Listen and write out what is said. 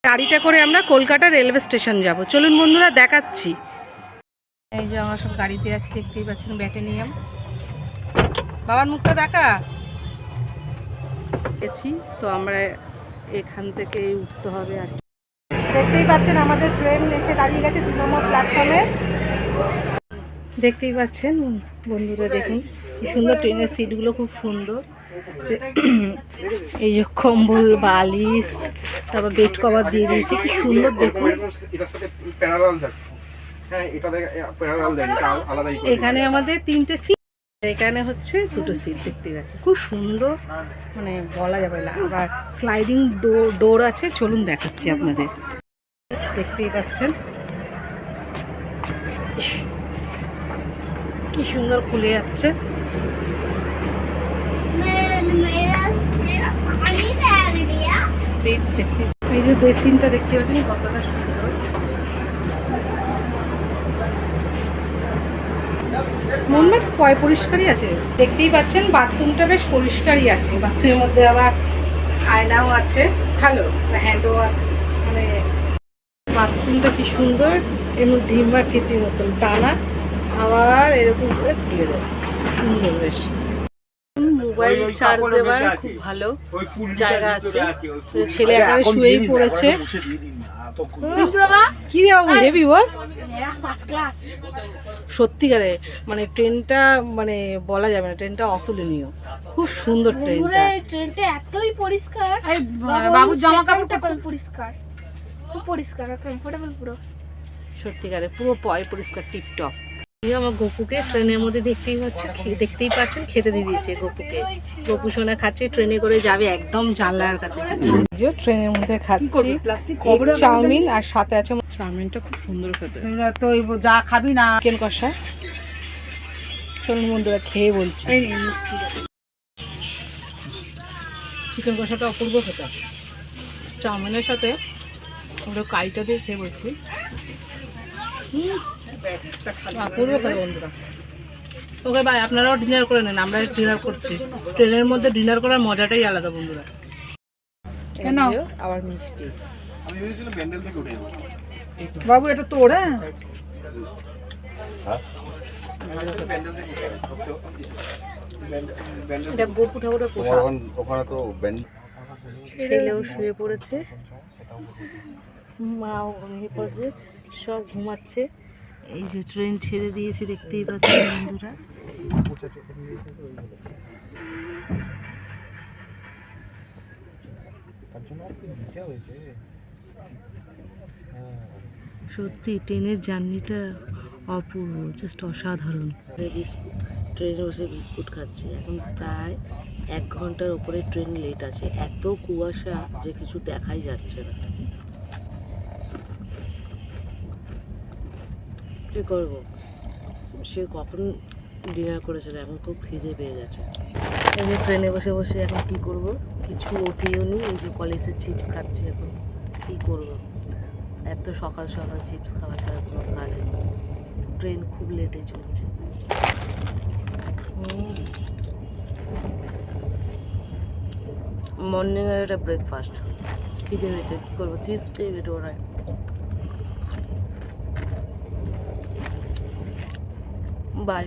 গাড়িটা করে আমরা কলকাতা রেলওয়ে স্টেশন যাব। চলুন বন্ধুরা দেখাচ্ছি। এই যে আমরা সব গাড়িতে আছি, দেখতেই পাচ্ছেন ব্যাটানিয়াম। বাবার মুখটা দেখা গেছি তো আমরা এখান থেকে উঠতে হবে আর কি। দেখতেই পাচ্ছেন আমাদের ট্রেন এসে দাঁড়িয়ে গেছে 2 নম্বর প্ল্যাটফর্মে। দেখতেই পাচ্ছেন বন্ধুরা, দেখুন কি সুন্দর ট্রেনের সিটগুলো, খুব সুন্দর। এই যে কম্বল, বালিশ, তারপর বেড কভার দিয়ে দিয়েছি, কি সুন্দর দেখুন। এখানে আমাদের 3টে সিট, এখানে হচ্ছে 2টো সিট। দেখতেই পাচ্ছি খুব সুন্দর, মানে বলা যাবে না। আবার স্লাইডিং ডোর আছে, চলুন দেখাচ্ছি আপনাদের। দেখতেই পাচ্ছেন কি সুন্দর খুলে যাচ্ছে। এই যে বেসিনটা দেখতে পাচ্ছেন কতটা সুন্দর। মনমেট পরিষ্কারই আছে, দেখতেই পাচ্ছেন বাথরুমটা বেশ পরিষ্কারই আছে। বাথরুমের মধ্যে আবার আয়নাও আছে, ভালো হ্যান্ড ওয়াশ, মানে বাথরুমটা কি সুন্দর। এমন ধিম্বা খেতির মতন টানা, আবার এরকম করে খুলে দেয়, সুন্দর বেশ। মোবাইল চার্জ দেওয়ার খুব ভালো জায়গা আছে। ছেলে এখানে শুয়েই পড়েছে। কি রে বাবু, হেভি বল। সত্যিকারে মানে ট্রেনটা মানে বলা যাবে না, ট্রেনটা অতুলনীয়, খুব সুন্দর ট্রেনটা। ট্রেনটা এতই পরিষ্কার, বাবু জামা কাপড়টা পরিষ্কার, খুব পরিষ্কার, কমফোর্টেবল পুরো, সত্যিকারে পুরো পরিষ্কার টিপটপ। আমার গপুকে ট্রেনের মধ্যে দেখতেই পাচ্ছেন খেতে দিয়ে দিয়েছে গপুকে। গপু সোনা খাচ্ছে, ট্রেনে করে যাবে একদম জানলার কাছে। ট্রেনের মধ্যে খাচ্ছি চাউমিন, আর সাথে আছে চাউমিনটা খুব সুন্দর খেতে। তো যা খাবি না চিকেন কষা। চলুন বন্ধুরা খেয়ে বলছি। চিকেন কষাটা অপূর্ব খেতে, চাউমিনের সাথে ওটা কারিটা দিয়ে খেয়ে বলছি। অপূর্ব খেতে বন্ধুরা। ওকে ভাই, আপনারাও ডিনার করে নেন, আমরা ডিনার করছি। ট্রেনের মধ্যে ডিনার করার মজাটাই আলাদা বন্ধুরা। কেন আবার মিষ্টি বাবু, এটা তোর? এটা গোপু ঠাকুরের পোশাক। ছেলেও শুয়ে পড়েছে, মাও ঘুমিয়ে পড়েছে, সব ঘুমাচ্ছে। এই যে ট্রেন ছেড়ে দিয়েছে, দেখতেই পাচ্ছেন বন্ধুরা। সত্যি ট্রেনের জার্নিটা অপূর্ব, জাস্ট অসাধারণ। ট্রেনে বসে বিস্কুট খাচ্ছি। এখন প্রায় 1 ঘন্টার উপরে ট্রেন লেট আছে, এত কুয়াশা যে কিছু দেখাই যাচ্ছে না। কী করবো, সে কখন ডিনার করেছিল, এখন খুব খিদে পেয়ে গেছে। এই যে ট্রেনে বসে বসে এখন কী করব, কিছু ওটিও নি। এই যে কলেজের চিপস খাচ্ছি। এখন কী করবো, এত সকাল সকাল চিপস খাওয়া ছাড়া কোনো কাজ নেই। ট্রেন খুব লেটে চলছে। মর্নিংয়ের একটা ব্রেকফাস্ট, খিদে হয়েছে, কী করবো, চিপস খেয়ে পেটে ওরায়। বাই।